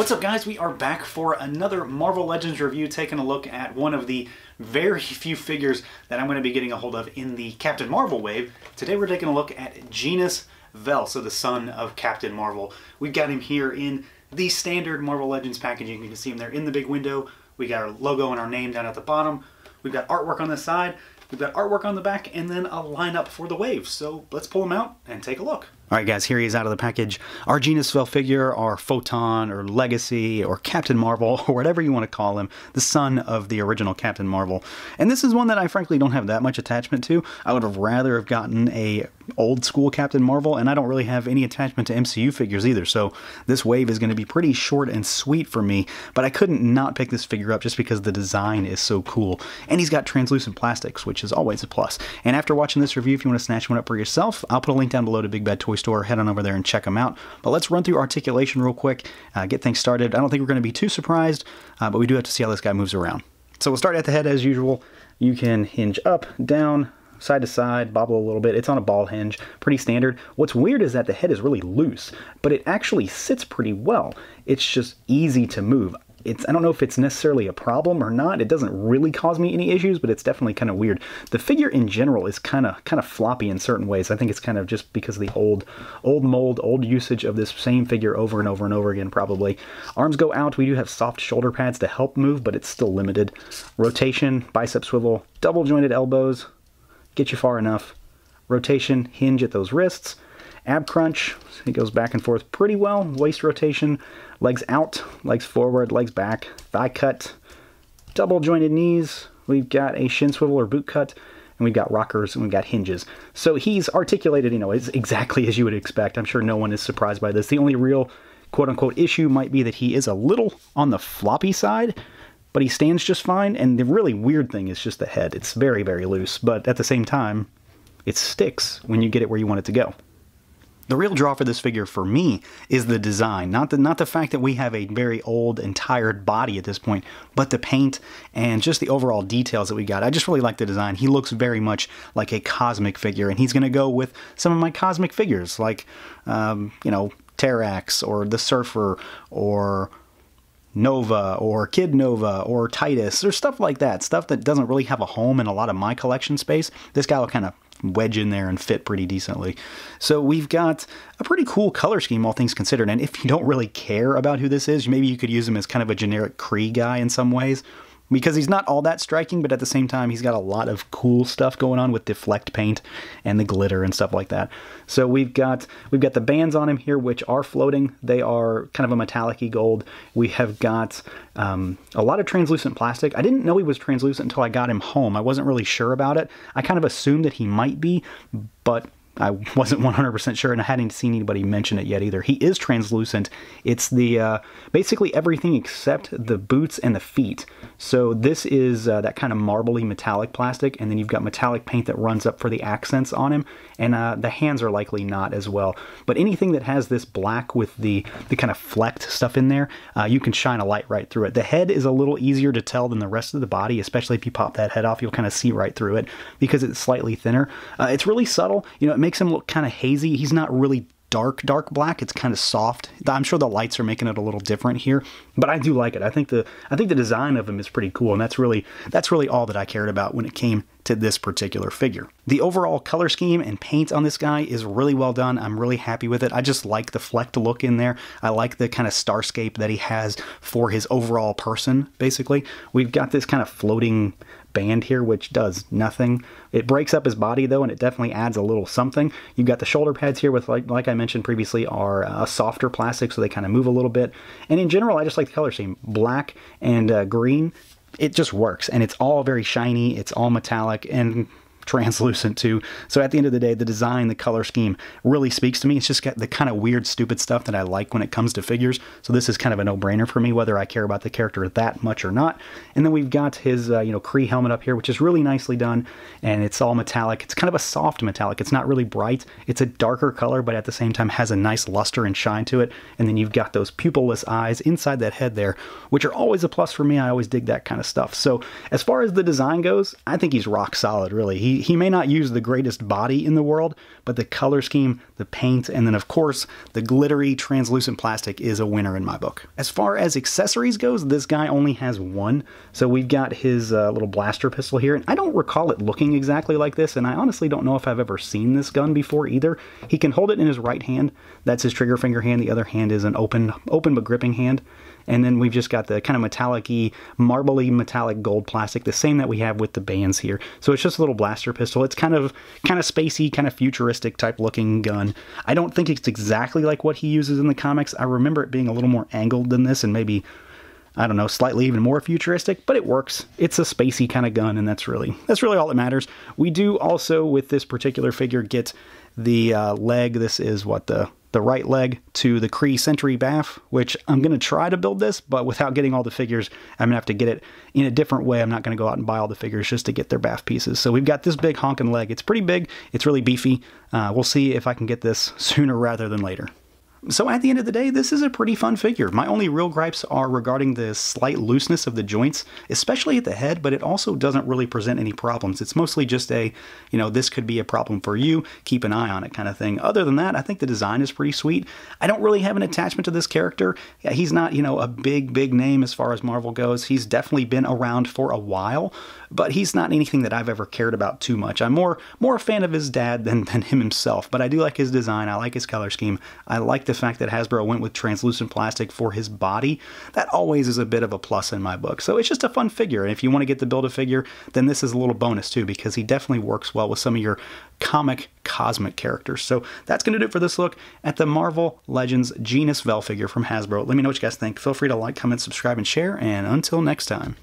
What's up, guys? We are back for another Marvel Legends review, taking a look at one of the very few figures that I'm going to be getting a hold of in the Captain Marvel wave. Today we're taking a look at Genis-Vell, so the son of Captain Marvel. We've got him here in the standard Marvel Legends packaging. You can see him there in the big window. We got our logo and our name down at the bottom. We've got artwork on this side. We've got artwork on the back, and then a lineup for the wave. So let's pull him out and take a look. Alright guys, here he is out of the package. Our Genis-Vell figure, our Photon, or Legacy, or Captain Marvel, or whatever you want to call him, the son of the original Captain Marvel. And this is one that I frankly don't have that much attachment to. I would have rather have gotten a old school Captain Marvel, and I don't really have any attachment to MCU figures either, so this wave is going to be pretty short and sweet for me, but I couldn't not pick this figure up just because the design is so cool. And he's got translucent plastics, which is always a plus. And after watching this review, if you want to snatch one up for yourself, I'll put a link down below to Big Bad Toy Store. Head on over there and check them out. But let's run through articulation real quick, get things started. I don't think we're going to be too surprised, but we do have to see how this guy moves around. So we'll start at the head as usual. You can hinge up, down, side to side, bobble a little bit. It's on a ball hinge, pretty standard. What's weird is that the head is really loose, but it actually sits pretty well. It's just easy to move. I don't know if it's necessarily a problem or not. It doesn't really cause me any issues, but it's definitely kind of weird. The figure in general is kind of floppy in certain ways. I think it's kind of just because of the old mold, old usage of this same figure over and over and over again, probably. Arms go out. We do have soft shoulder pads to help move, but it's still limited. Rotation, bicep swivel, double jointed elbows, get you far enough. Rotation, hinge at those wrists. Ab crunch, it goes back and forth pretty well. Waist rotation, legs out, legs forward, legs back. Thigh cut, double jointed knees. We've got a shin swivel or boot cut, and we've got rockers, and we've got hinges. So he's articulated, exactly as you would expect. I'm sure no one is surprised by this. The only real quote-unquote issue might be that he is a little on the floppy side, but he stands just fine, and the really weird thing is just the head. It's very, very loose, but at the same time, it sticks when you get it where you want it to go. The real draw for this figure for me is the design, not the fact that we have a very old and tired body at this point, but the paint and just the overall details that we got. I just really like the design. He looks very much like a cosmic figure, and he's going to go with some of my cosmic figures, like, Terrax, or the Surfer, or Nova, or Kid Nova, or Titus, or stuff like that. Stuff that doesn't really have a home in a lot of my collection space. This guy will kind of wedge in there and fit pretty decently. So we've got a pretty cool color scheme, all things considered, and if you don't really care about who this is, maybe you could use him as kind of a generic Kree guy in some ways, because he's not all that striking, but at the same time, he's got a lot of cool stuff going on with deflect paint and the glitter and stuff like that. So we've got the bands on him here, which are floating. They are kind of a metallic-y gold. We have got a lot of translucent plastic. I didn't know he was translucent until I got him home. I wasn't really sure about it. I kind of assumed that he might be, but I wasn't 100% sure, and I hadn't seen anybody mention it yet either. He is translucent. It's the basically everything except the boots and the feet. So this is that kind of marbly metallic plastic, and then you've got metallic paint that runs up for the accents on him, and the hands are likely not as well. But anything that has this black with the kind of flecked stuff in there, you can shine a light right through it. The head is a little easier to tell than the rest of the body, especially if you pop that head off, you'll kind of see right through it because it's slightly thinner. It's really subtle. It makes him look kind of hazy. He's not really dark black. It's kind of soft. I'm sure the lights are making it a little different here, but I do like it. I think the design of him is pretty cool, and that's really all that I cared about when it came to this particular figure. The overall color scheme and paint on this guy is really well done. I'm really happy with it. I just like the flecked look in there. I like the kind of starscape that he has for his overall person, basically. We've got this kind of floating band here, which does nothing. It breaks up his body though, and it definitely adds a little something. You've got the shoulder pads here, with like I mentioned previously, are a softer plastic, so they kind of move a little bit. And in general, I just like the color scheme. Black and green, it just works, and it's all very shiny. It's all metallic and translucent too. So at the end of the day, the design, the color scheme really speaks to me. It's just got the kind of weird, stupid stuff that I like when it comes to figures. So this is kind of a no-brainer for me, whether I care about the character that much or not. And then we've got his, Kree helmet up here, which is really nicely done, and it's all metallic. It's kind of a soft metallic. It's not really bright. It's a darker color, but at the same time has a nice luster and shine to it. And then you've got those pupilless eyes inside that head there, which are always a plus for me. I always dig that kind of stuff. So as far as the design goes, I think he's rock solid, really. He may not use the greatest body in the world, but the color scheme, the paint, and then of course the glittery translucent plastic is a winner in my book. As far as accessories goes, this guy only has one. So we've got his little blaster pistol here, and I don't recall it looking exactly like this, and I honestly don't know if I've ever seen this gun before either. He can hold it in his right hand. That's his trigger finger hand. The other hand is an open but gripping hand. And then we've just got the kind of metallic-y, marbly metallic gold plastic, the same that we have with the bands here. So it's just a little blaster pistol. It's kind of spacey, kind of futuristic type looking gun. I don't think it's exactly like what he uses in the comics. I remember it being a little more angled than this and maybe, I don't know, slightly even more futuristic, but it works. It's a spacey kind of gun, and that's really all that matters. We do also, with this particular figure, get the leg. This is what the right leg to the Kree Sentry BAF, which I'm going to try to build this, but without getting all the figures, I'm going to have to get it in a different way. I'm not going to go out and buy all the figures just to get their BAF pieces. So we've got this big honking leg. It's pretty big. It's really beefy. We'll see if I can get this sooner rather than later. So at the end of the day, this is a pretty fun figure. My only real gripes are regarding the slight looseness of the joints, especially at the head, but it also doesn't really present any problems. It's mostly just a, you know, this could be a problem for you, keep an eye on it kind of thing. Other than that, I think the design is pretty sweet. I don't really have an attachment to this character. He's not, you know, a big name as far as Marvel goes. He's definitely been around for a while, but he's not anything that I've ever cared about too much. I'm more a fan of his dad than him himself, but I do like his design. I like his color scheme. I like the fact that Hasbro went with translucent plastic for his body. That always is a bit of a plus in my book. So it's just a fun figure, and if you want to get the Build-A-Figure, then this is a little bonus too, because he definitely works well with some of your comic cosmic characters. So that's going to do it for this look at the Marvel Legends Genis-Vell figure from Hasbro. Let me know what you guys think. Feel free to like, comment, subscribe, and share, and until next time.